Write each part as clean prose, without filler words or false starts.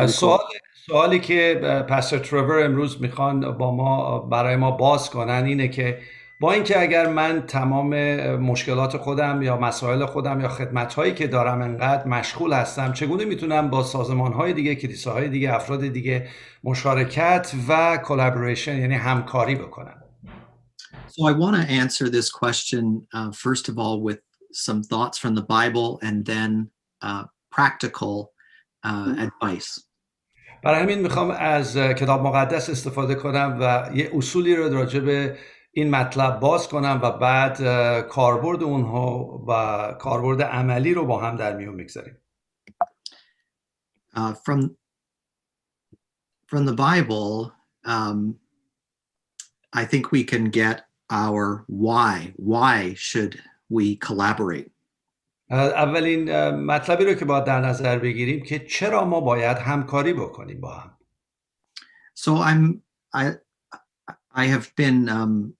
سوالی که پاستور ترور امروز میخوان برای ما باز کنن اینه که با اینکه اگر من تمام مشکلات خودم یا مسائل خودم یا خدمت‌هایی که دارم انقدر مشغول هستم، چگونه میتونم با سازمان‌های دیگه، کلیساهای دیگه، افراد دیگه مشارکت و کلابوریشن یعنی همکاری بکنم؟ So I want to answer this question first of all with some thoughts from the Bible and then practical advice. برای همین میخوام از کتاب مقدس استفاده کنم و یه اصولی رو راجع به این مطلب باز کنم و بعد کاربرد اونها و کاربرد عملی رو با هم در میون میگذاریم. From the Bible, I think we can get our why. Why should we collaborate? اولین مطلبی رو که باید در نظر بگیریم که چرا ما باید همکاری بکنیم با هم. So I have been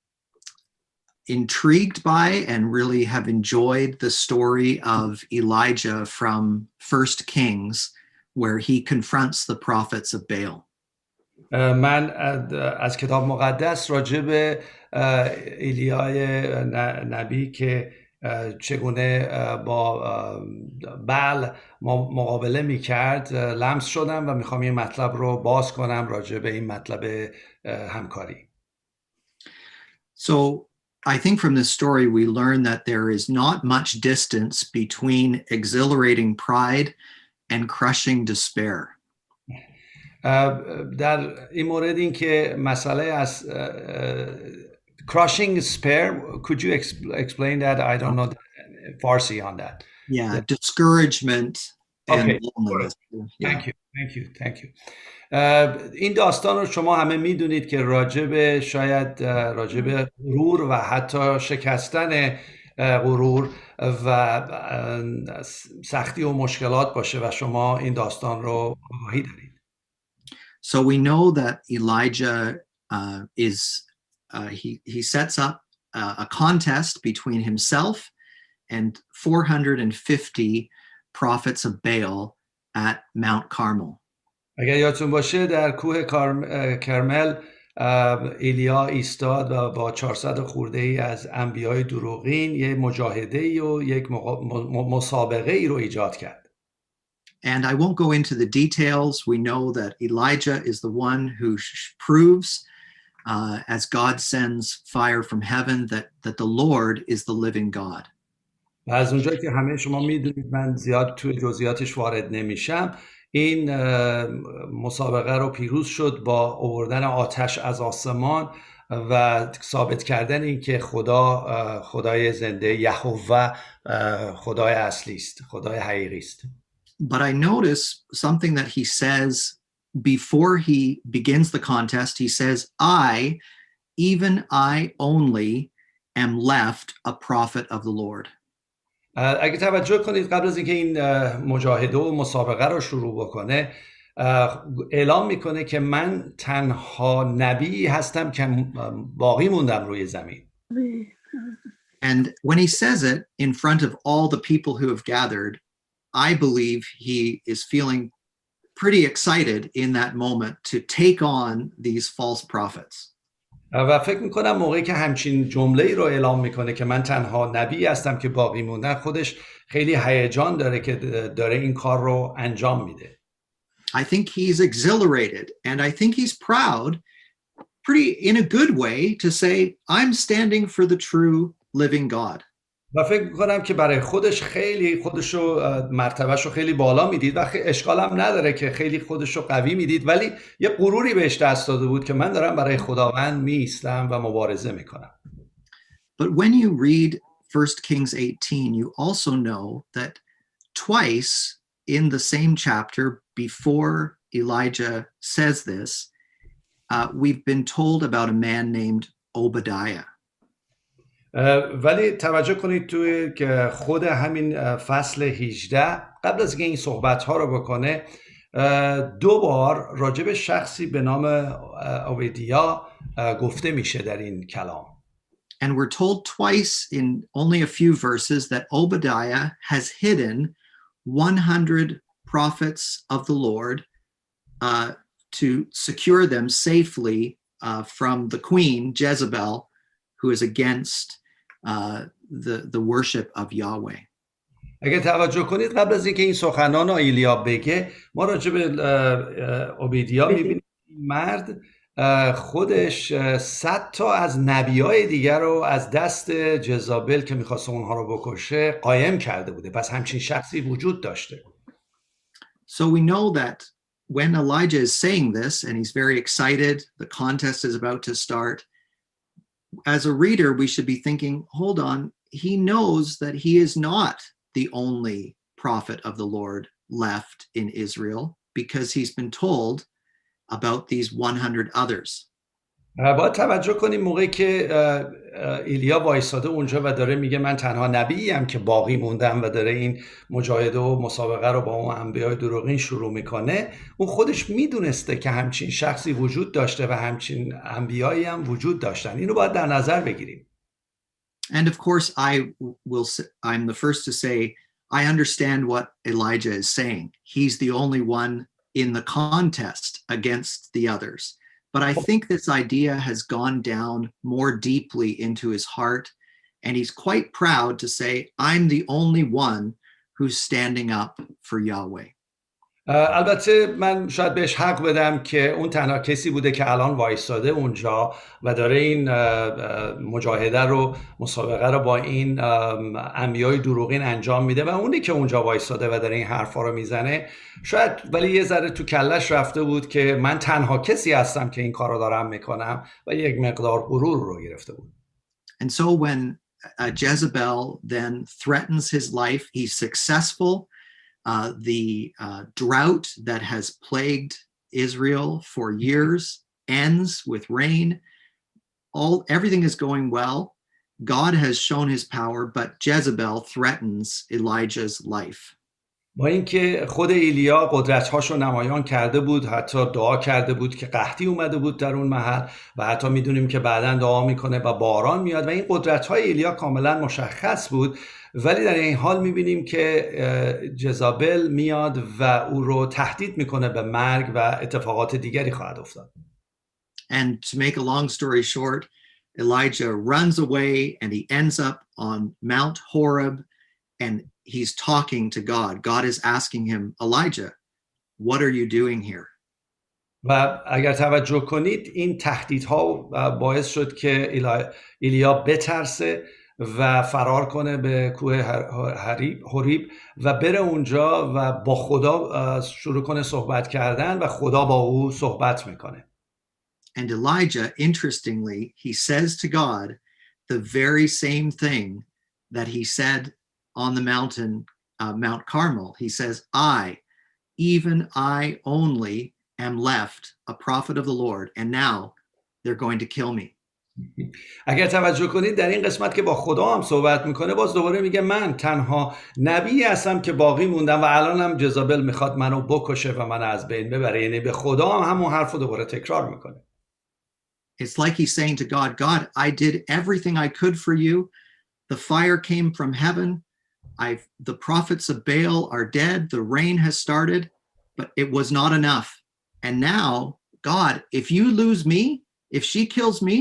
intrigued by and really have enjoyed the story of Elijah from 1 Kings, where he confronts the prophets of Baal. من از کتاب مقدس راجع به ایلیای نبی که چگونه با بعل مقابله میکرد لمس شدم و میخوام این مطلب رو باز کنم راجع به این مطلب همکاری. So I think from this story we learn that there is not much distance between exhilarating pride and crushing despair. در این مورد این که مسئله از crushing despair, could you explain that? I don't know Farsi on that. Yeah, discouragement and loneliness. Thank you. این داستان رو شما همه میدونید که شاید راجع به غرور و حتی شکستن غرور و سختی و مشکلات باشه و شما این داستان رو آگاهی دارید. So we know that Elijah he sets up a contest between himself and 450 prophets of Baal at Mount Carmel. اگر یادتون باشه در کوه کرمل ایلیا ایستاد و با 400 خورده ای از انبیای دروغین یک مجاهده ای و یک مسابقه ای رو ایجاد کرد. And I won't go into the details. We know that Elijah is the one who proves as God sends fire from heaven that the Lord is the living God. و از اونجایی که همه شما میدونید من زیاد توی جزئیاتش وارد نمیشم، این مسابقه رو پیروز شد با آوردن آتش از آسمان و ثابت کردن این که خدای زنده یهوه خدای اصلی است، خدای حقیقی است. But I notice something that he says before he begins the contest. He says, even I only am left a prophet of the Lord. اگه توجه کنید قبل از اینکه این مجاهده و مسابقه رو شروع بکنه اعلام میکنه که من تنها نبی هستم که باقی موندم روی زمین. And when he says it in front of all the people who have gathered, I believe he is feeling pretty excited in that moment to take on these false prophets. و فکر میکنم موقعی که همچین جمله‌ای رو اعلام میکنه که من تنها نبی هستم که باقی موندم خودش خیلی هیجان داره که داره این کار رو انجام میده. I think he's exhilarated and I think he's proud pretty in a good way to say I'm standing for the true living God. و فکر میکنم که برای خودش خیلی خودشو مرتبهشو خیلی بالا میدید و اشکال هم نداره که خیلی خودشو قوی میدید، ولی یه غروری بهش دست داده بود که من دارم برای خداوند میایستم و مبارزه میکنم. But when you read 1 Kings 18, you also know that twice in the same chapter before Elijah says this, we've been told about a man named Obadiah. ولی توجه کنید توی که خود همین فصل 18 قبل از اینکه این صحبت‌ها رو بکنه 2 بار راجع به شخصی به نام اوبدیا گفته میشه در این کلام. And we're told twice in only a few verses that Obadiah has hidden 100 prophets of the Lord to secure them safely from the queen, Jezebel, who is against the worship of Yahweh. اگه توجه کنید قبل از اینکه این سخنان رو ایلیا بگه ما راجع به اوبیدیا میبینیم مرد خودش 100 تا از نبیای دیگر رو از دست جزابل که میخواست اونها رو بکشه قایم کرده بوده. پس همچین شخصی وجود داشته. So we know that when Elijah is saying this and he's very excited, the contest is about to start, as a reader we should be thinking, hold on, he knows that he is not the only prophet of the Lord left in Israel because he's been told about these 100 others. باید توجه کنیم موقعی که ایلیا وایساده اونجا و داره میگه من تنها نبییم که باقی موندم و داره این مجاهده و مسابقه رو با اون انبیای دروغین شروع میکنه، اون خودش میدونسته که همچین شخصی وجود داشته و همچین انبیایی هم وجود داشتن. اینو باید در نظر بگیریم. And of course I'm the first to say I understand what Elijah is saying. He's the only one in the contest against the others. But I think this idea has gone down more deeply into his heart, and he's quite proud to say, I'm the only one who's standing up for Yahweh. البته من شاید بهش حق بدم که اون تنها کسی بوده که الان وایستاده اونجا و داره این مجاهده رو مسابقه رو با این انبیای دروغین انجام میده و اونی که اونجا وایستاده و داره این حرفا رو میزنه. شاید ولی یه ذره تو کلش رفته بود که من تنها کسی هستم که این کار رو دارم میکنم و یک مقدار غرور رو گرفته بود. And so when Jezebel then threatens his life, he's successful. The drought that has plagued Israel for years ends with rain. Everything is going well. God has shown his power, but Jezebel threatens Elijah's life. با اینکه خود ایلیا قدرت‌هاشو نمایان کرده بود، حتی دعا کرده بود که قحطی اومده بود در اون محل و حتی میدونیم که بعداً دعا میکنه و باران میاد و این قدرت‌های ایلیا کاملا مشخص بود، ولی در این حال میبینیم که جزابل میاد و او رو تهدید میکنه به مرگ و اتفاقات دیگری خواهد افتاد. And to make a long story short, Elijah runs away and he ends up on Mount Horeb and he's talking to God. God is asking him, Elijah, what are you doing here? و اگر توجه کنید این تهدیدها باعث شد که ایلیا بترسه و فرار کنه به کوه حریب و بره اونجا و با خدا شروع کنه صحبت کردن و خدا با او صحبت میکنه. And Elijah, interestingly, he says to God the very same thing that he said on the mountain, Mount Carmel. He says, even I only am left a prophet of the Lord, and now they're going to kill me. اگر توجه کنید در این قسمت که با خدا هم صحبت میکنه باز دوباره میگه من تنها نبی هستم که باقی موندم و الانم جزابل میخواد منو بکشه و منو از بین ببره. یعنی به خدا هم همون حرف رو دوباره تکرار میکنه. It's like he's saying to God, God, I did everything I could for you. The fire came from heaven. The prophets of Baal are dead. The rain has started, but it was not enough. And now, God, if you lose me, if she kills me,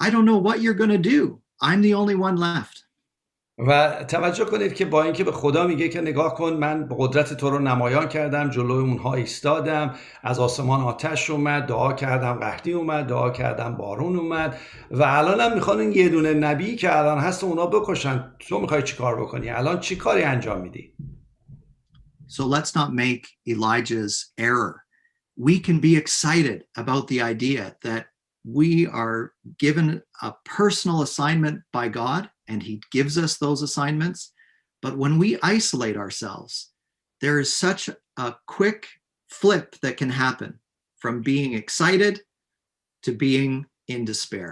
I don't know what you're going to do. I'm the only one left. و توجه کنید که با اینکه به خدا میگه که نگاه کن من به قدرت تو رو نمایان کردم، جلوی اونها ایستادم، از آسمان آتش اومد، دعا کردم قحطی اومد، دعا کردم بارون اومد و الانم میخوان این یه دونه نبی که الان هست اونا بکشن. تو میخوای چی کار بکنی؟ الان چی کاری انجام میدی؟ So let's not make Elijah's error. We can be excited about the idea that we are given a personal assignment by God, and he gives us those assignments. But when we isolate ourselves, there is such a quick flip that can happen from being excited to being in despair.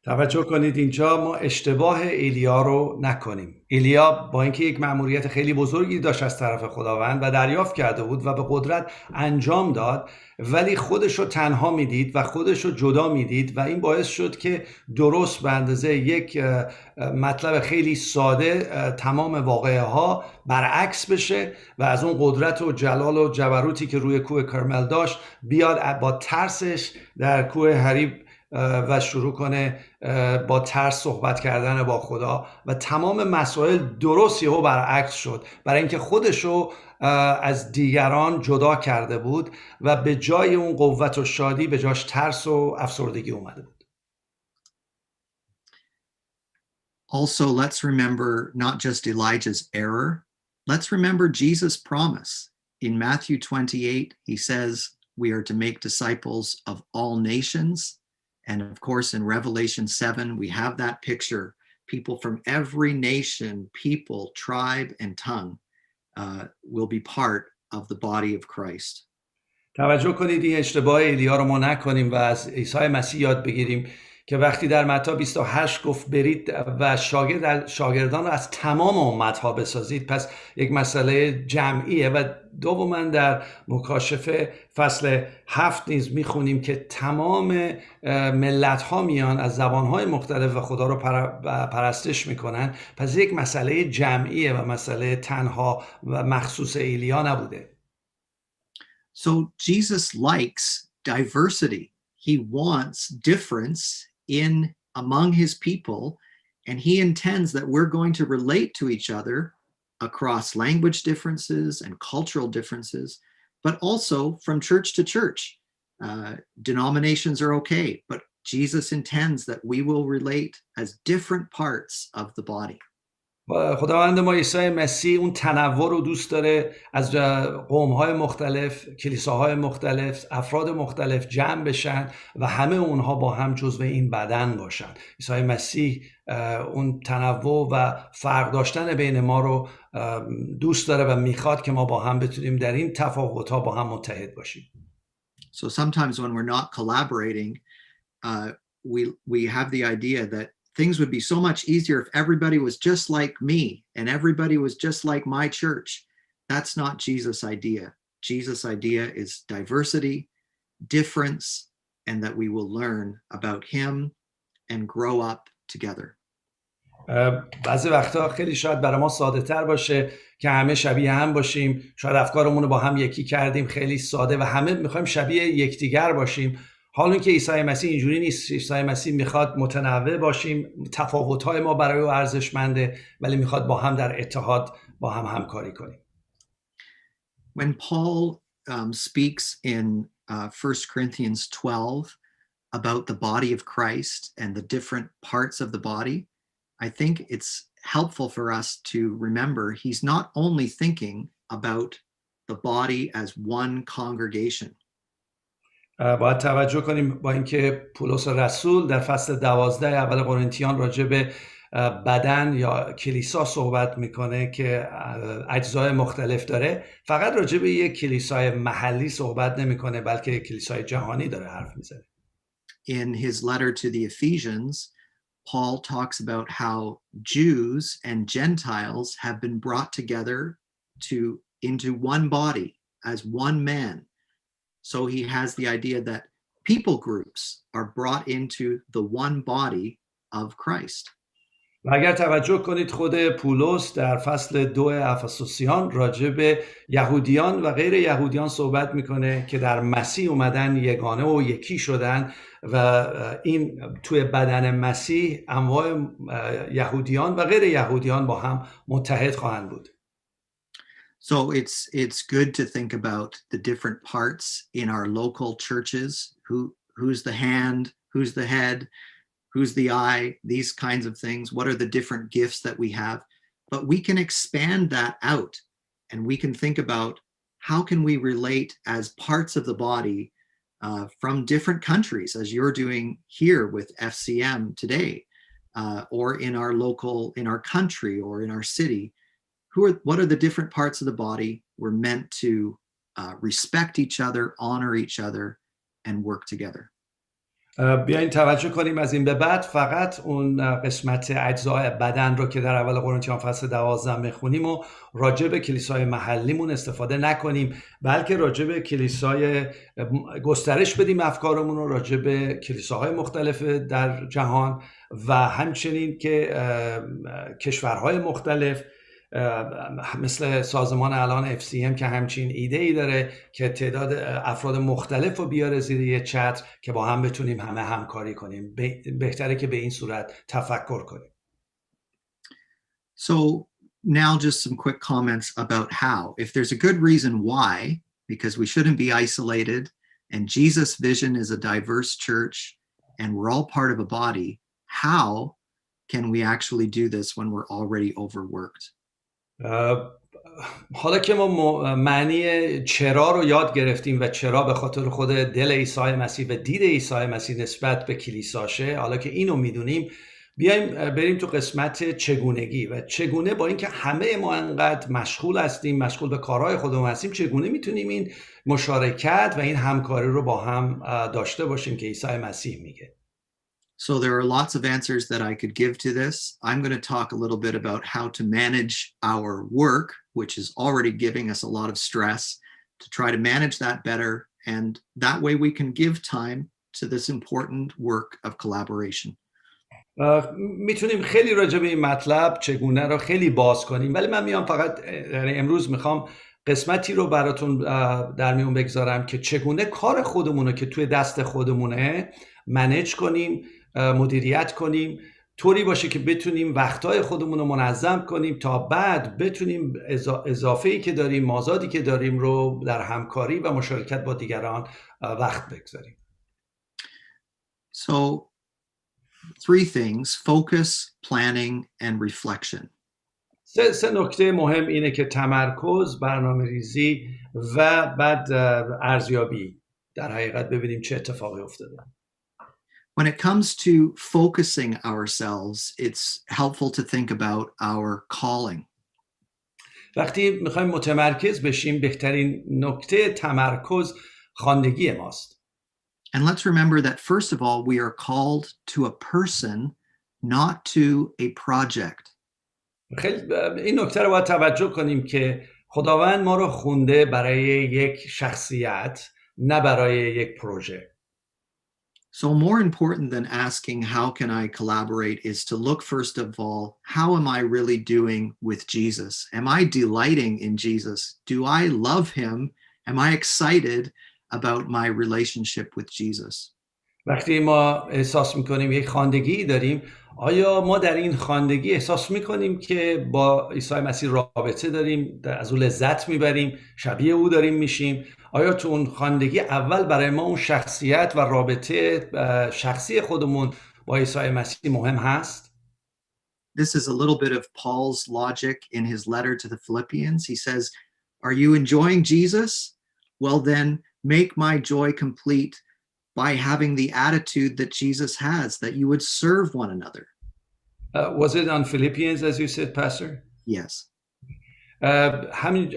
توجه کنید اینجا ما اشتباه ایلیا رو نکنیم. ایلیا با اینکه یک مأموریت خیلی بزرگی داشت از طرف خداوند و دریافت کرده بود و به قدرت انجام داد، ولی خودش رو تنها میدید و خودش رو جدا میدید و این باعث شد که درست به اندازه یک مطلب خیلی ساده تمام واقعه ها برعکس بشه و از اون قدرت و جلال و جبروتی که روی کوه کرمل داشت بیاد با ترسش در کوه حریب و شروع کنه با ترس صحبت کردن با خدا و تمام مسائل درست یهو برعکس شد، برای اینکه خودشو از دیگران جدا کرده بود و به جای اون قوت و شادی به جاش ترس و افسردگی اومده بود. Also, let's remember not just Elijah's error, let's remember Jesus' promise. In Matthew 28, he says, we are to make disciples of all nations. And of course, in Revelation 7, we have that picture. People from every nation, people, tribe, and tongue will be part of the body of Christ. توجه کنید این اشتباه ایلیا رو ما نکنیم و از عیسی مسیح یاد بگیریم که وقتی در متی 28 گفت برید و شاگردان رو از تمام امتها بسازید، پس یک مسئله جمعیه. و دوما در مکاشفه فصل 7 نیز میخونیم که تمام ملت ها میان از زبان های مختلف و خدا رو پرستش میکنن، پس یک مسئله جمعیه و مسئله تنها و مخصوص ایلیا نبوده. So Jesus likes diversity. He wants difference in among his people, and he intends that we're going to relate to each other across language differences and cultural differences, but also from church to church. Denominations are okay, but Jesus intends that we will relate as different parts of the body. خداوند ما عیسی مسیح اون تنوع رو دوست داره، از قوم‌های مختلف، کلیساهای مختلف، افراد مختلف جمع بشن و همه اونها با هم جزو این بدن باشن. عیسی مسیح اون تنوع و فرق داشتن بین ما رو دوست داره و میخواد که ما با هم بتونیم در این تفاوت‌ها با هم متحد باشیم. So sometimes when we're not collaborating, we have the idea that things would be so much easier if everybody was just like me and everybody was just like my church. That's not Jesus' idea. Jesus' idea is diversity, difference, and that we will learn about him and grow up together. بعضی وقتا خیلی شاید برای ما ساده تر باشه که همه شبیه هم باشیم، شاید افکارمون رو با هم یکی کردیم، خیلی ساده و همه میخوایم شبیه یکدیگر باشیم. حالا که عیسی مسیح اینجوری نیست. عیسی مسیح میخواد متنوع باشیم، تفاوت‌های ما برای او ارزشمنده، ولی میخواد با هم در اتحاد با هم همکاری کنیم. When Paul speaks in 1 Corinthians 12 about the body of Christ and the different parts of the body, I think it's helpful for us to remember he's not only thinking about the body as one congregation. باید توجه کنیم با اینکه پولس رسول در فصل 12 اول قرنتیان راجع به بدن یا کلیسا صحبت میکنه که اجزای مختلف داره، فقط راجع به یک کلیسای محلی صحبت نمیکنه، بلکه کلیسای جهانی داره حرف میزنه. In his letter to the Ephesians, Paul talks about how Jews and Gentiles have been brought together into one body as one man. So he has the idea that people groups are brought into the one body of Christ. و اگر توجه کنید خود پولس در فصل 2 افسوسیان راجع به یهودیان و غیر یهودیان صحبت میکنه که در مسیح اومدن یگانه و یکی شدن و این توی بدن مسیح انواع یهودیان و غیر یهودیان با هم متحد خواهند بود. So it's good to think about the different parts in our local churches, who's the hand, who's the head, who's the eye, these kinds of things. What are the different gifts that we have? But we can expand that out and we can think about how can we relate as parts of the body from different countries, as you're doing here with FCM today, or in our local, in our country or in our city. What are the different parts of the body we're meant to respect each other, honor each other, and work together? بیاین توجه کنیم از این به بعد فقط اون قسمت اجزای بدن رو که در اول قرنتیان فصل 12 میخونیم و راجع به کلیسای محلیمون استفاده نکنیم، بلکه راجع به کلیسای گسترش بدیم افکارمون رو راجع به کلیساهای مختلف در جهان و همچنین که کشورهای مختلف مثل سازمان الان FCM که همچین ایده ای داره که تعداد افراد مختلف رو بیاره زیر یه چتر که با هم بتونیم همه همکاری کنیم. بهتره که به این صورت تفکر کنیم. So now just some quick comments about how. If there's a good reason why, because we shouldn't be isolated, and Jesus' vision is a diverse church, and we're all part of a body, how can we actually do this when we're already overworked? حالا که ما معنی چرا رو یاد گرفتیم و چرا به خاطر خود دل عیسی مسیح و دید عیسی مسیح نسبت به کلیساشه، حالا که اینو میدونیم بیایم بریم تو قسمت چگونگی و چگونه با اینکه همه ما انقدر مشغول هستیم، مشغول به کارهای خودمون هستیم، چگونه میتونیم این مشارکت و این همکاری رو با هم داشته باشیم که عیسی مسیح میگه. So there are lots of answers that I could give to this. I'm going to talk a little bit about how to manage our work, which is already giving us a lot of stress, to try to manage that better. And that way we can give time to this important work of collaboration. میتونیم خیلی راجع به این مطلب چگونه رو خیلی باز کنیم، ولی من میام فقط امروز میخوام قسمتی رو براتون در میون بگذارم که چگونه کار خودمون رو که توی دست خودمونه منیج کنیم، مدیریت کنیم، طوری باشه که بتونیم وقتهای خودمون رو منظم کنیم تا بعد بتونیم اضافه‌ای که داریم، مازادی که داریم رو در همکاری و مشارکت با دیگران وقت بگذاریم. So 3 things: focus, planning, and reflection. سه نکته مهم اینه که تمرکز، برنامه‌ریزی و بعد ارزیابی. در حقیقت ببینیم چه اتفاقی افتاده. When it comes to focusing ourselves, it's helpful to think about our calling. وقتی میخوایم متمرکز بشیم بهترین نکته تمرکز خواندگی ماست. And let's remember that first of all, we are called to a person, not to a project. خیلی این نکته رو باید توجه کنیم که خداوند ما رو خونده برای یک شخصیت، نه برای یک پروژه. So more important than asking how can I collaborate is to look first of all, how am I really doing with Jesus? Am I delighting in Jesus? Do I love him? Am I excited about my relationship with Jesus? وقتی ما احساس میکنیم یک خواندگی داریم، آیا ما در این خواندگی احساس میکنیم که با عیسی مسیح رابطه داریم، از او لذت میبریم، شبیه او داریم میشیم؟ آیا تو اون خواندگی اول برای ما اون شخصیت و رابطه شخصی خودمون با عیسی مسیح مهم هست؟ This is a little bit of Paul's logic in his letter to the Philippians. He says, are you enjoying Jesus? Well, then make my joy complete by having the attitude that Jesus has, that you would serve one another. Was it on Philippians, as you said, Pastor? Yes.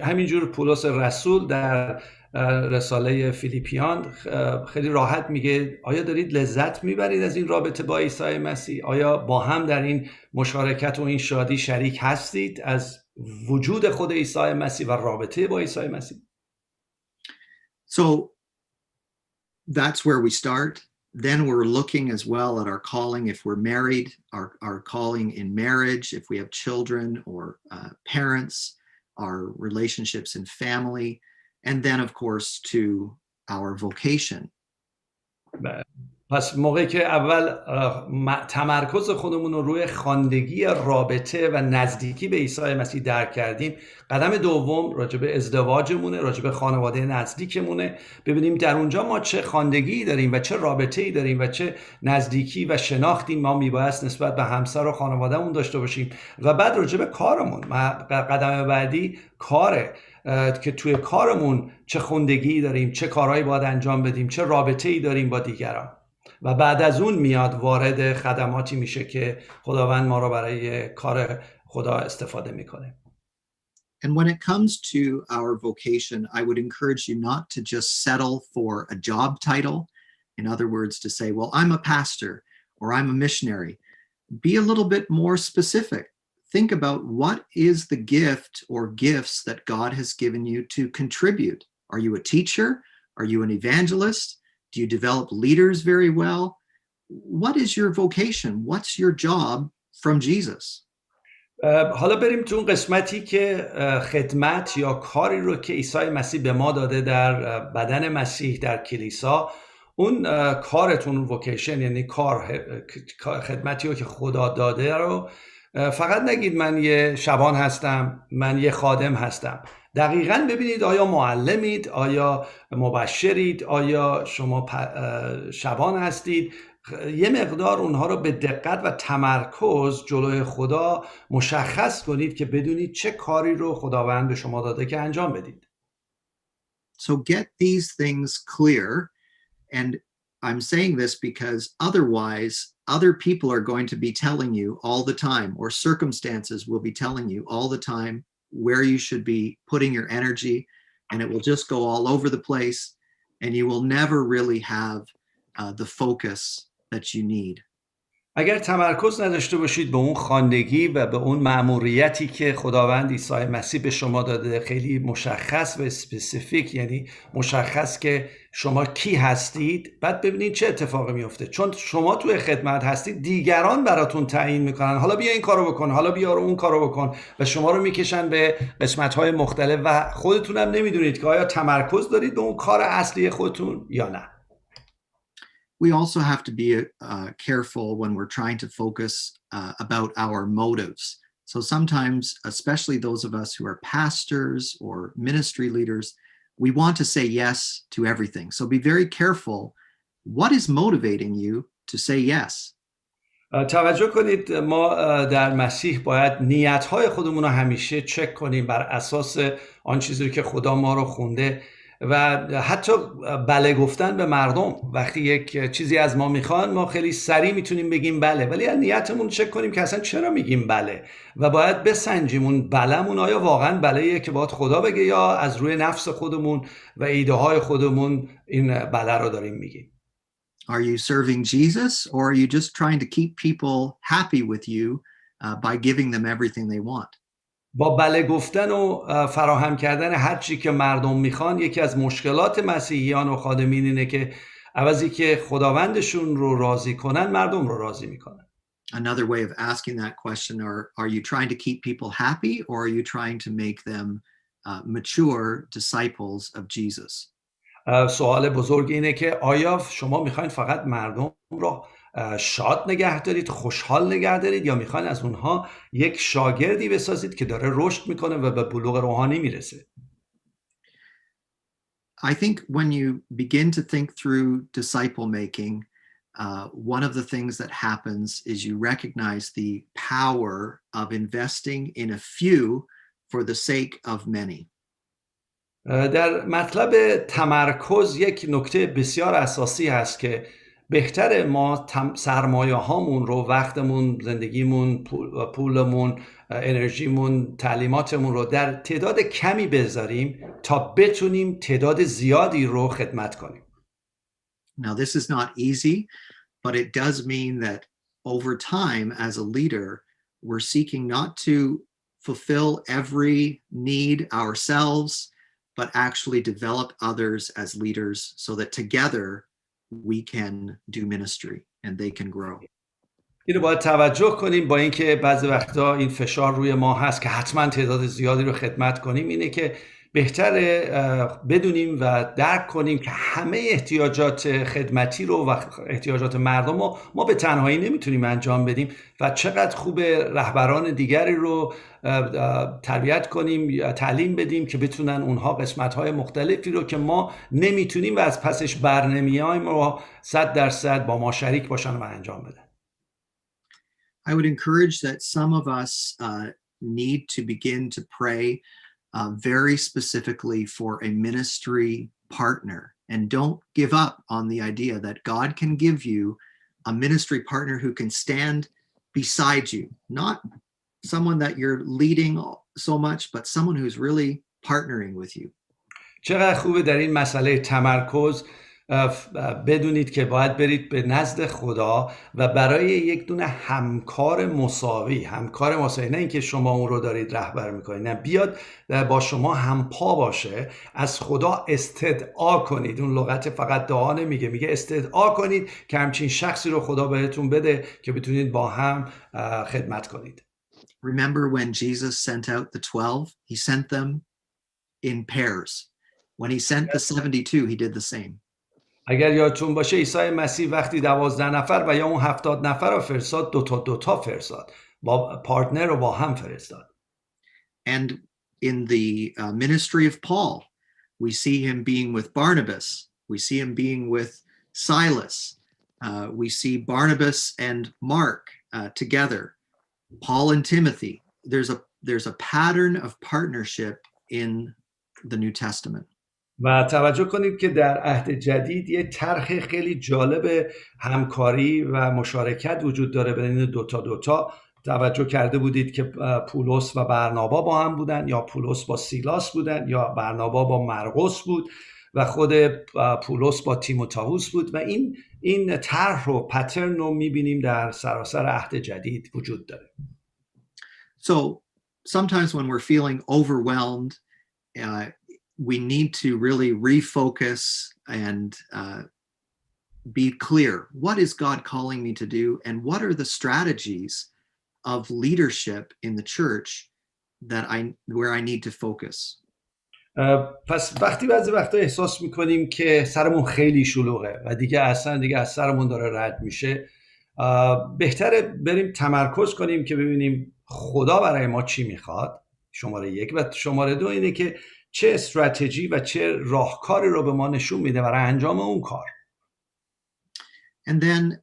همینجور پولس رسول در رساله فیلیپیان خیلی راحت میگه آیا دارید لذت میبرید از این رابطه با عیسی مسیح؟ آیا با هم در این مشارکت و این شادی شریک هستید از وجود خود عیسی مسیح و رابطه با عیسی مسیح؟ So that's where we start. Then we're looking as well at our calling. If we're married, our calling in marriage, if we have children or parents, our relationships in family, and then of course to our vocation. پس موقعی که اول تمرکز خودمون رو روی خواندگی رابطه و نزدیکی به عیسی مسیح درک کردیم، قدم دوم راجع به ازدواجمونه، راجع به خانواده نزدیکمونه، ببینیم در اونجا ما چه خواندگی داریم و چه رابطه‌ای داریم و چه نزدیکی و شناختی ما میبایست نسبت به همسر و خانوادهمون داشته باشیم و بعد راجع به کارمون. قدم بعدی کاره که توی کارمون چه خوندگی داریم، چه کارهایی باید انجام بدیم، چه رابطه‌ای داریم با دیگران. و بعد از اون میاد وارد خدماتی میشه که خداوند ما رو برای کار خدا استفاده میکنه. And when it comes to our vocation, I would encourage you not to just settle for a job title. In other words, to say, well, I'm a pastor or I'm a missionary. Be a little bit more specific. Think about what is the gift or gifts that God has given you to contribute. Are you a teacher? Are you an evangelist? Do you develop leaders very well? What is your vocation? What's your job from Jesus? حالا بریم تو اون قسمتی که خدمت یا کاری رو که عیسی مسیح به ما داده در بدن مسیح در کلیسا، اون کارتون وکیشن، یعنی خدمتی رو که خدا داده رو فقط نگید من یه شبان هستم، من یه خادم هستم. دقیقاً ببینید آیا معلمید، آیا مبشرید، آیا شما شبان هستید. یه مقدار اونها رو به دقت و تمرکز جلوی خدا مشخص کنید که بدونید چه کاری رو خداوند به شما داده که انجام بدید. So get these things clear. And I'm saying this because otherwise other people are going to be telling you all the time, or circumstances will be telling you all the time where you should be putting your energy, and it will just go all over the place, and you will never really have the focus that you need. اگر تمرکز نداشته باشید به اون خواندگی و به اون مأموریتی که خداوند عیسی مسیح به شما داده، خیلی مشخص و اسپسیفیک، یعنی مشخص که شما کی هستید، بعد ببینید چه اتفاقی میفته. چون شما توی خدمت هستید، دیگران براتون تعیین میکنن، حالا بیا این کارو بکن، حالا بیا اون کارو بکن، و شما رو میکشن به قسمت‌های مختلف و خودتون هم نمیدونید که آیا تمرکز دارید به اون کار اصلی خودتون یا نه. We also have to be careful when we're trying to focus about our motives. So sometimes, especially those of us who are pastors or ministry leaders, we want to say yes to everything. So be very careful. What is motivating you to say yes? توجه کنید، ما در مسیح باید نیت‌های خودمون رو همیشه چک کنیم بر اساس آن چیزی که خدا ما رو خونده، و حتی بله گفتن به مردم. وقتی یک چیزی از ما میخوان، ما خیلی سریع میتونیم بگیم بله، ولی از نیتمون چک کنیم که اصلا چرا میگیم بله، و باید بسنجیم اون بله‌مون آیا واقعا بله‌ایه که باید خدا بگه، یا از روی نفس خودمون و ایده های خودمون این بله رو داریم میگیم. Are you serving Jesus, or are you just trying to keep people happy with you by giving them everything they want? با بله گفتن و فراهم کردن هر چی که مردم میخوان، یکی از مشکلات مسیحیان و خادمین اینه که عوضی که خداوندشون رو راضی کنن، مردم رو راضی میکنن. Another way of asking that question are you trying to keep people happy, or are you trying to make them mature disciples of Jesus? سوال بزرگ اینه که آیا شما میخواین فقط مردم رو شاد نگه دارید، خوشحال نگه دارید، یا میخواین از اونها یک شاگردی بسازید که داره رشد میکنه و به بلوغ روحانی میرسه؟ I think when you begin to think through disciple making, one of the things that happens is you recognize the power of investing in a few for the sake of many. در مطلب تمرکز یک نکته بسیار اساسی هست که بهتره ما سرمایه هامون رو، وقتمون، زندگیمون، پولمون، انرژیمون، تعلیماتمون رو در تعداد کمی بذاریم تا بتونیم تعداد زیادی رو خدمت کنیم. Now this is not easy, but it does mean that over time as a leader, we're seeking not to fulfill every need ourselves, but actually develop others as leaders so that together we can do ministry and they can grow. اینو باید توجه کنیم، با اینکه بعضی وقتا این فشار روی ما هست که حتما تعداد زیادی رو خدمت کنیم، اینه که بهتره بدونیم و درک کنیم که همه احتیاجات خدمتی رو و احتیاجات مردم رو ما به تنهایی نمیتونیم انجام بدیم، و چقدر خوب رهبران دیگری رو تربیت کنیم یا تعلیم بدیم که بتونن اونها قسمت‌های مختلفی رو که ما نمیتونیم و از پسش بر نمیایم رو 100% با ما شریک باشن و انجام بدن. I would encourage that some of us need to begin to pray very specifically for a ministry partner, and don't give up on the idea that God can give you a ministry partner who can stand beside you, not someone that you're leading so much, but someone who's really partnering with you. چقدر خوبه در این مسئله تمرکز بدونید که باید برید به نزد خدا و برای یک دونه همکار مساوی نه اینکه شما اون رو دارید رهبر میکنید، نه، بیاد با شما همپا باشه، از خدا استدعا کنید. اون لغت فقط دعا نمیگه، میگه استدعا کنید که همچین شخصی رو خدا بهتون بده که بتونید با هم خدمت کنید. Remember when Jesus sent out the 12, he sent them in pairs. When he sent the 72, he did the same. اگر یادتون باشه عیسی مسیح وقتی 12 نفر و یا اون 70 نفر رو فرستاد، دوتا فرستاد، با پارتنر رو با هم فرستاد. And in the ministry of Paul, we see him being with Barnabas. We see him being with Silas. We see Barnabas and Mark together. Paul and Timothy. There's a pattern of partnership in the New Testament. و توجه کنید که در عهد جدید یه طرح خیلی جالب همکاری و مشارکت وجود داره بین دوتا. توجه کرده بودید که پولس و برنابا با هم بودن، یا پولس با سیلاس بودن، یا برنابا با مرقس بود و خود پولس با تیموتائوس بود. و این طرح رو، پترن رو میبینیم در سراسر عهد جدید وجود داره. So sometimes when we're feeling overwhelmed, we need to really refocus and be clear. What is God calling me to do? And what are the strategies of leadership in the church where I need to focus? پس وقتی بعضی وقتا احساس میکنیم که سرمون خیلی شلوغه و دیگه از سرمون داره رد میشه، بهتره بریم تمرکز کنیم که ببینیم خدا برای ما چی میخواد، شماره 1، و شماره 2 اینه که چه استراتژی و چه راهکاری رو به ما نشون میده برای انجام اون کار. And then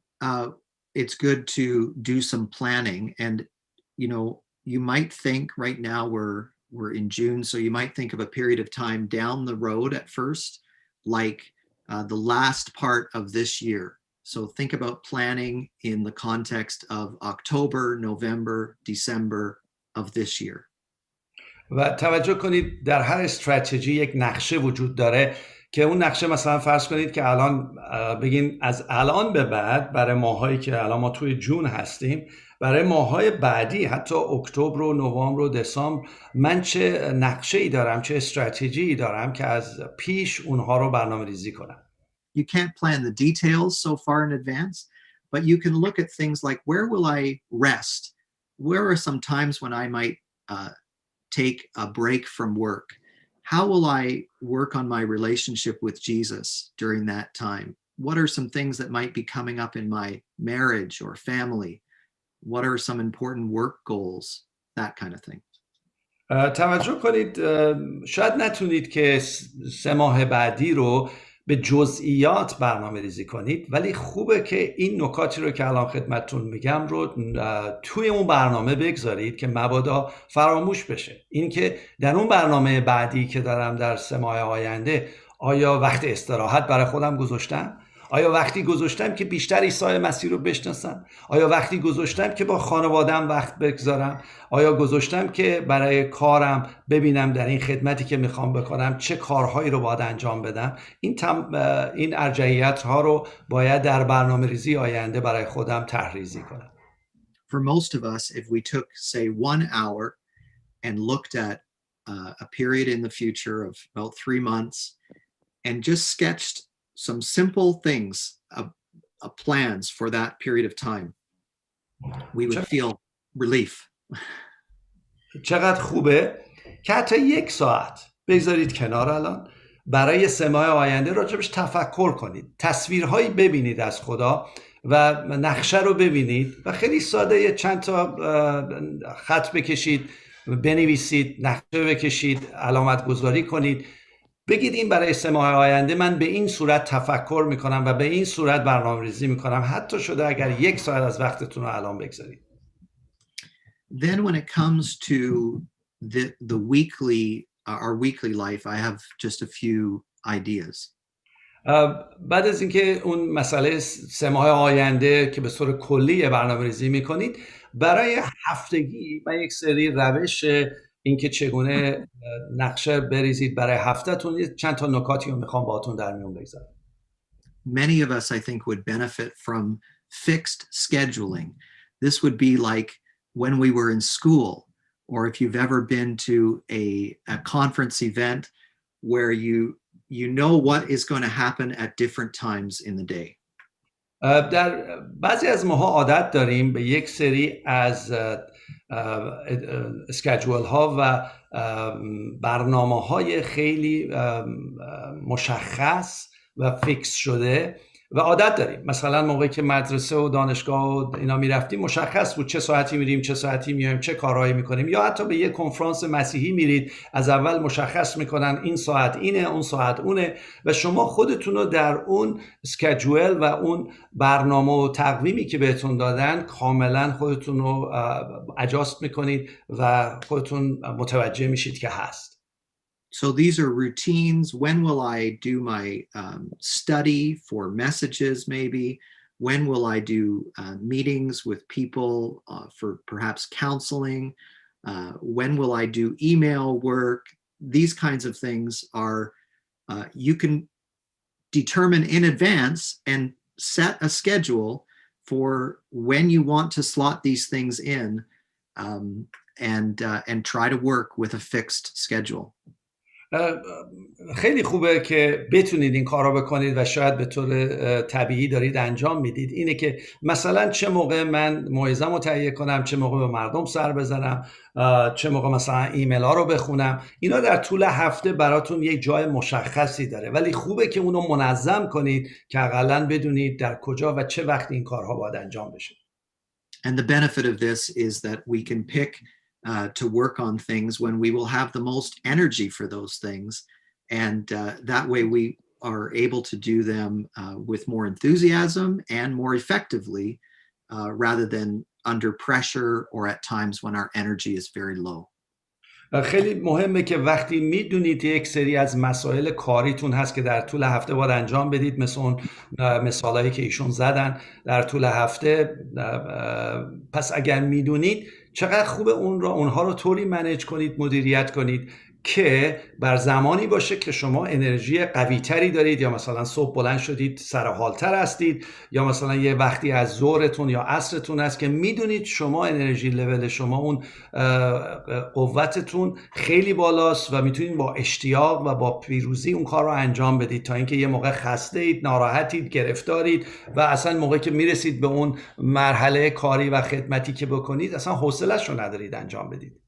it's good to do some planning. And you might think right now we're in June, so you might think of a period of time down the road at first, like the last part of this year. So think about planning in the context of October, November, December of this year. و توجه کنید در هر استراتژی یک نقشه وجود داره که اون نقشه مثلا فرض کنید که الان بگین از الان به بعد برای ماهایی که الان ما توی جون هستیم، برای ماهای بعدی حتی اکتبر و نوامبر و دسامبر من چه نقشه‌ای دارم، چه استراتژی دارم که از پیش اونها رو برنامه‌ریزی کنم. You can't plan the details so far in advance, but you can look at things like, where will I rest? Where are some times when I might take a break from work? How will I work on my relationship with Jesus during that time? What are some things that might be coming up in my marriage or family? What are some important work goals? That kind of thing. توجه کنید، شاید نتونید که 3 ماه بعدی رو به جزئیات برنامه ریزی کنید، ولی خوبه که این نکاتی رو که الان خدمتتون میگم رو توی اون برنامه بگذارید که مبادا فراموش بشه. این که در اون برنامه بعدی که دارم در 3 ماه آینده، آیا وقت استراحت برای خودم گذاشتم؟ آیا وقتی گذاشتم که بیشتر عیسی مسیح رو بشناسم؟ آیا وقتی گذاشتم که با خانواده‌ام وقت بگذارم؟ آیا گذاشتم که برای کارم ببینم در این خدمتی که میخوام بکنم چه کارهایی رو باید انجام بدم؟ این ارجحیت ها رو باید در برنامه‌ریزی آینده برای خودم طرح‌ریزی کنم. For most of us, if we took, say, 1 hour and looked at a period in the future of about 3 months and just sketched some simple things, plans for that period of time, we would feel relief. چقدر خوبه که حتی 1 ساعت بگذارید کنار الان، برای 3 ماه آینده راجبش تفکر کنید، تصویرهایی ببینید از خدا و نقشه رو ببینید و خیلی ساده چند تا خط بکشید، بنویسید، نقشه بکشید، علامت گذاری کنید، بگید این برای 3 ماه آینده من به این صورت تفکر میکنم و به این صورت برنامه‌ریزی میکنم. حتی شده اگر 1 ساعت از وقتتون رو الان بگذارید. Then when it comes to the our weekly life, I have just a few ideas. بعد از اینکه اون مسئله 3 ماه آینده که به صورت کلی برنامه‌ریزی میکنید، برای هفتگی من یک سری روش اینکه چگونه نقشه بریزید برای هفتهتون چند تا نکاتی رو میخوام باهاتون در میون بگذارم. many of us, I think, would benefit from fixed scheduling. This would be like when we were in school, or if you've ever been to a conference event where you know what is going to happen at different times in the day. در بعضی از ماها عادت داریم به یک سری از اسکیجول ها و برنامه های خیلی مشخص و فیکس شده و عادت داریم. مثلا موقعی که مدرسه و دانشگاه و اینا میرفتیم مشخص بود چه ساعتی میریم، چه ساعتی میایم، چه کارهایی میکنیم. یا حتی به یک کنفرانس مسیحی میرید، از اول مشخص میکنن این ساعت اینه، اون ساعت اونه و شما خودتون رو در اون اسکیجول و اون برنامه و تقویمی که بهتون دادن کاملا خودتون رو اجاست میکنید و خودتون متوجه میشید که هست. So these are routines. When will I do my study for messages maybe? When will I do meetings with people for perhaps counseling? When will I do email work? These kinds of things are, you can determine in advance and set a schedule for when you want to slot these things in, and try to work with a fixed schedule. خیلی خوبه که بتونید این کارا بکنید و شاید به طور طبیعی دارید انجام میدید. اینه که مثلا چه موقع من موعظه‌مو رو تهیه کنم، چه موقع به مردم سر بزنم، چه موقع مثلا ایمیل ها رو بخونم. اینا در طول هفته براتون یک جای مشخصی داره، ولی خوبه که اونو منظم کنید که حداقل بدونید در کجا و چه وقت این کارها باید انجام بشه. And the benefit of this is that we can pick to work on things when we will have the most energy for those things. And that way we are able to do them with more enthusiasm and more effectively rather than under pressure or at times when our energy is very low. خیلی مهمه که وقتی میدونید یک سری از مسائل کاریتون هست که در طول هفته باید انجام بدید، مثل اون مثالایی که ایشون زدن در طول هفته، پس اگر میدونید چقدر خوبه اونها رو طوری منیج کنید، مدیریت کنید که بر زمانی باشه که شما انرژی قوی تری دارید، یا مثلا صبح بلند شدید سرحالتر هستید، یا مثلا یه وقتی از ظهرتون یا عصرتون هست که میدونید شما انرژی لول شما اون قوتتون خیلی بالاست و میتونید با اشتیاق و با پیروزی اون کار رو انجام بدید، تا اینکه یه موقع خسته اید، ناراحتید، گرفتارید و اصلا موقعی که میرسید به اون مرحله کاری و خدمتی که بکنید اصلا حوصله‌اش رو ندارید انجام بدید.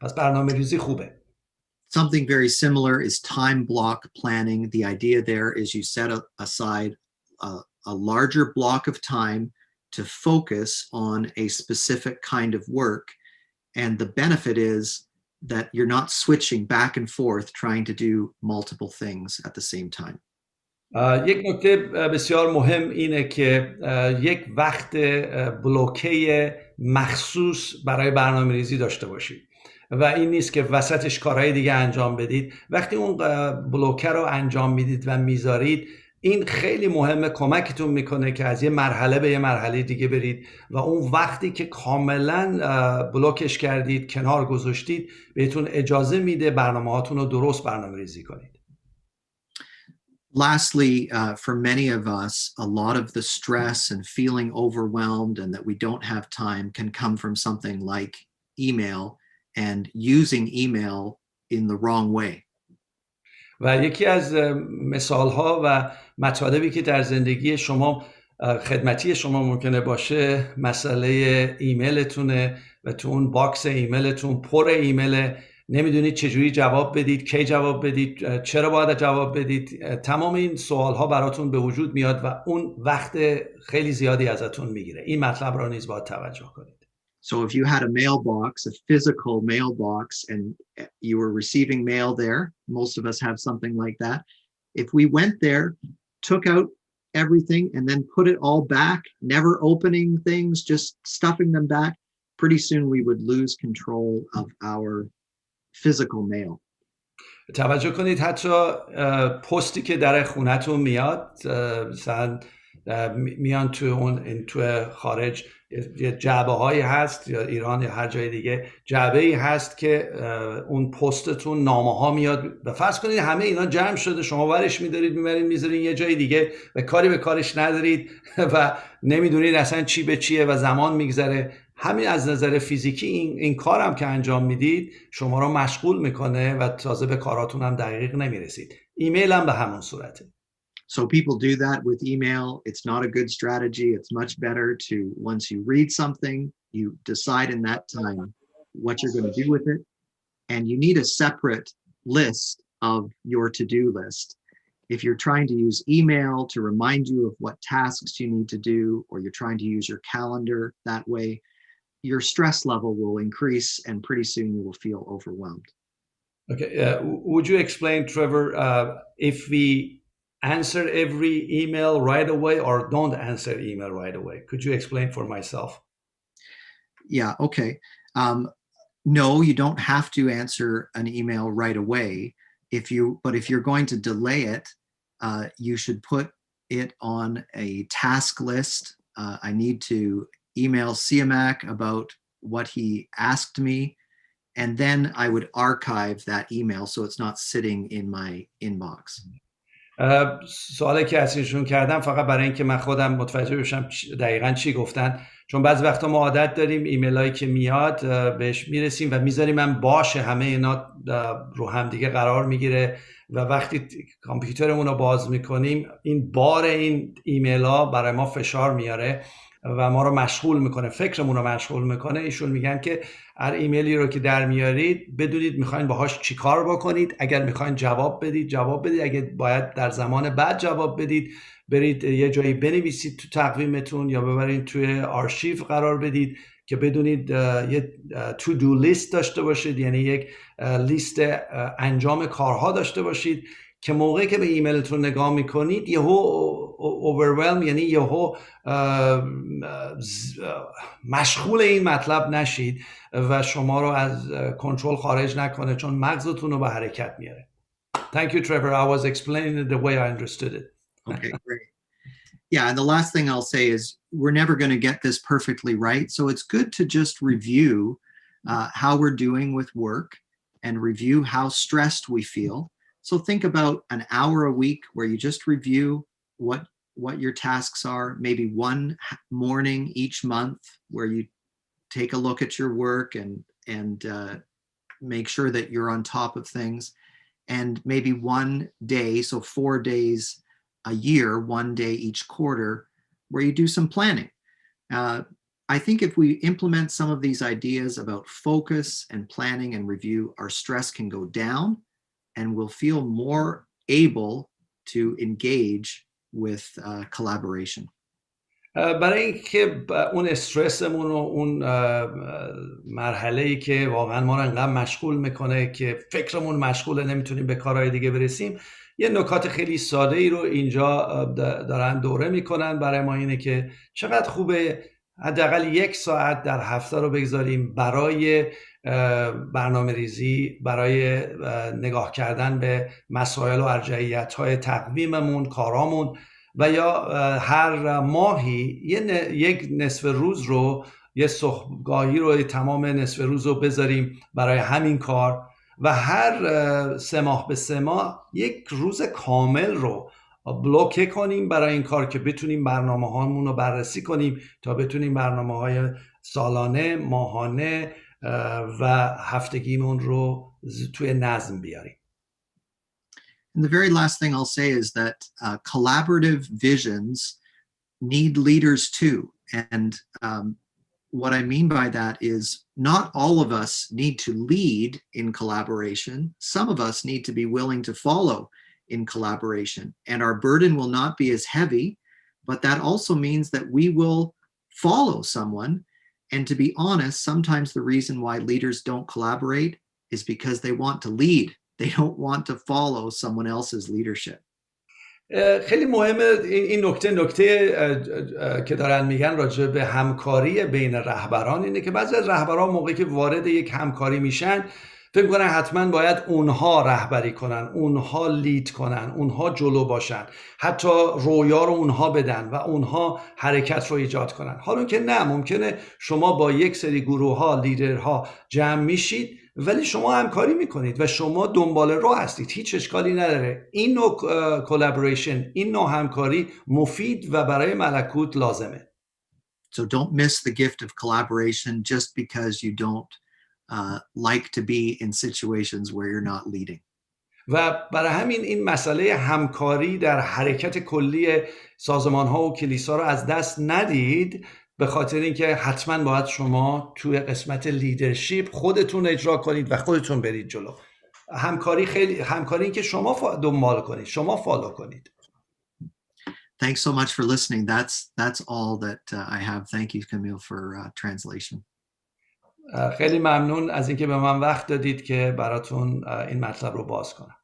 پس برنامه‌ریزی خوبه. Something very similar is time block planning. The idea there is you set aside a larger block of time to focus on a specific kind of work. And the benefit is that you're not switching back and forth trying to do multiple things at the same time. یک نکته بسیار مهم اینه که یک وقت بلوکه مخصوص برای برنامه‌ریزی داشته باشید و این نیست که وسطش کارهای دیگه انجام بدید. وقتی اون بلوکه رو انجام میدید و میذارید، این خیلی مهمه، کمکتون میکنه که از یه مرحله به یه مرحله دیگه برید و اون وقتی که کاملا بلوکش کردید، کنار گذاشتید، بهتون اجازه میده برنامه هاتون رو درست برنامه ریزی کنید. Lastly, for many of us, a lot of the stress and feeling overwhelmed and that we don't have time can come from something like email and using email in the wrong way. و یکی از مثال‌ها و مطالبی که در زندگی شما خدمتی شما ممکنه باشه مسئله ایمیلتونه و تو اون باکس ایمیلتون پر ایمیله، نمیدونید چجوری جواب بدید، کی جواب بدید، چرا باید جواب بدید. تمام این سوال‌ها براتون به وجود میاد و اون وقت خیلی زیادی ازتون میگیره. این مطلب رو نیز باید توجه کنید. So if you had a mailbox, a physical mailbox, and you were receiving mail there, most of us have something like that. If we went there, took out everything, and then put it all back, never opening things, just stuffing them back, pretty soon we would lose control of our physical mail. توجه کنید حتی پستی که در خونتون میاد، مثلا میان تو خارج یه جعبه هایی هست یا ایران یا هر جای دیگه جعبه ای هست که اون پستتون نامه ها میاد و فرض کنید همه اینا جمع شده، شما ورش میدارید میبرید میذارید یه جای دیگه و کاری به کارش ندارید و نمیدونید اصلا چی به چیه و زمان میگذره. همین از نظر فیزیکی این کارم که انجام میدید شما رو مشغول میکنه و تازه به کاراتون هم دقیق نمیرسید. ایمیل هم به همون صورته. So people do that with email. It's not a good strategy. It's much better to, once you read something, you decide in that time what you're going to do with it. And you need a separate list of your to-do list. If you're trying to use email to remind you of what tasks you need to do, or you're trying to use your calendar that way, your stress level will increase and pretty soon you will feel overwhelmed. Okay. Would you explain, Trevor, if we answer every email right away or don't answer email right away? Could you explain for myself? Yeah, okay. No, you don't have to answer an email right away. But if you're going to delay it, you should put it on a task list. I need to email Siamak about what he asked me, and then I would archive that email so it's not sitting in my inbox. سوالی که از ایشون کردم فقط برای اینکه من خودم متوجه بشم دقیقاً چی گفتن، چون بعضی وقتا ما عادت داریم ایمیل هایی که میاد بهش میرسیم و میذاریم من باشه همه اینا رو هم دیگه قرار میگیره و وقتی کامپیوترمون رو باز میکنیم این بار این ایمیل ها برای ما فشار میاره و ما رو مشغول میکنه، فکرمون رو مشغول میکنه. ایشون میگن که هر ایمیلی رو که در میارید بدونید میخواین باهاش چی کار بکنید. اگر میخواین جواب بدید اگر باید در زمان بعد جواب بدید برید یه جایی بنویسید تو تقویمتون یا ببرید توی آرشیو قرار بدید که بدونید یه تو دو لیست داشته باشید، یعنی یک لیست انجام کارها داشته باشید که موقعی که به ایمیلتون نگاه میکنید یهو overwhelm، یعنی یهو مشغول این مطلب نشید و شما رو از کنترل خارج نکنه، چون مغزتون رو به حرکت میاره. Thank you, Trevor. I was explaining it the way I understood it. Okay, great. Yeah, and the last thing I'll say is we're never going to get this perfectly right. So it's good to just review how we're doing with work and review how stressed we feel. So think about an hour a week where you just review what your tasks are, maybe one morning each month where you take a look at your work and make sure that you're on top of things, and maybe one day, so 4 days a year, one day each quarter, where you do some planning. I think if we implement some of these ideas about focus and planning and review, our stress can go down and we'll feel more able to engage with collaboration. برای اینکه اون استرسمون و اون مرحله‌ای که واقعا ما رو انقدر مشغول میکنه که فکرمون مشغوله نمیتونیم به کارهای دیگه برسیم، یه نکات خیلی ساده ای رو اینجا دارن دوره میکنن برای ما، اینه که چقدر خوبه حداقل 1 ساعت در هفته رو بگذاریم برای برنامه ریزی، برای نگاه کردن به مسائل و ارجحیت‌های تقویممون، کارامون، و یا هر ماهی یک نصف روز رو، یه صبحگاهی رو، تمام نصف روز رو بذاریم برای همین کار و هر 3 ماه به 3 ماه یک روز کامل رو بلوکه کنیم برای این کار که بتونیم برنامه هامون رو بررسی کنیم تا بتونیم برنامه های سالانه، ماهانه و هفتگیمون رو توی نظم بیاریم. And the very last thing I'll say is that collaborative visions need leaders too. And what I mean by that is not all of us need to lead in collaboration. Some of us need to be willing to follow in collaboration. And our burden will not be as heavy, but that also means that we will follow someone. And to be honest, sometimes the reason why leaders don't collaborate is because they want to lead. They don't want to follow someone else's leadership. خیلی مهمه این نکته که دارن میگن راجع به همکاری بین رهبران اینه که بعضی از رهبران موقعی که وارد یک همکاری میشن فکر کنن حتما باید اونها رهبری کنن، اونها لید کنن، اونها جلو باشن، حتی رویا رو اونها بدن و اونها حرکت رو ایجاد کنن. حالا که نه، ممکنه شما با یک سری گروه ها، لیدرها جمع میشید ولی شما همکاری میکنید و شما دنبال رو هستید، هیچ اشکالی نداره. این نوع کلابوریشن، این نوع همکاری مفید و برای ملکوت لازمه. So don't miss the gift of collaboration just because you don't like to be in situations where you're not leading. و برای همین این مسئله همکاری در حرکت کلی سازمان ها و کلیسا رو از دست ندید، به خاطر اینکه حتما باید شما توی قسمت لیدرشپ خودتون اجرا کنید و خودتون برید جلو. همکاری این که شما دنبال کنید، شما فالو کنید. Thanks so much for listening. That's all that I have. Thank you, Camille, for translation. خیلی ممنون از اینکه به من وقت دادید که براتون این مطلب رو باز کنم.